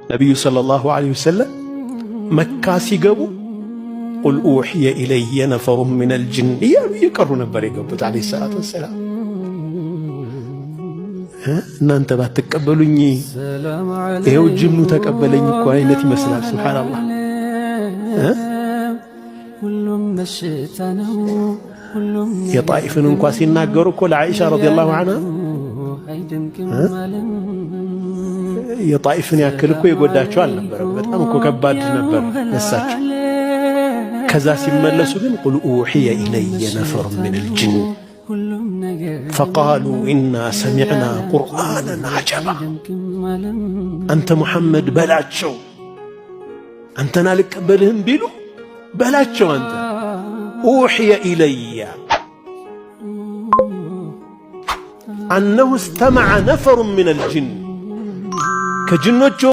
ነቢዩ ሰለላሁ ዐለይሂ ወሰለም መካ ሲገቡ ቁል ኡሕየ ኢለየ ነፈሩን ሚነል ጅን እያሉ እየቀሩ ነበር የገቡት ዐለይሂ ሰላቱ ወሰላም። እናንተ ባትቀበሉኝ ይኸው ጅኑ ተቀበለኝ እኮ አይነት ይመስላል። ሱብሓነላህ። የጣኢፍን እንኳ ሲናገሩ እኮ ለዓኢሻ ረዲየላሁ ዐንሃ የጣኢፍን ያክል እኮ የጎዳቸው አልነበረም። በጣም እኮ ከባድ ነበር ነሳቸው። ከዛ ሲመለሱ ግን ቁል ኡሕየ ኢለየ ነፈሩን ሚነል ጅን ፈቃሉ ኢና ሰሚዕና ቁርአነን ዐጀባ። አንተ ሙሐመድ በላቸው፣ አንተን አልቀበልህም ቢሉ በላቸው አንተ ኡሕየ ኢለየ አነሁ እስተመዐ ነፈሩን ሚነል ጅን ከጅኖች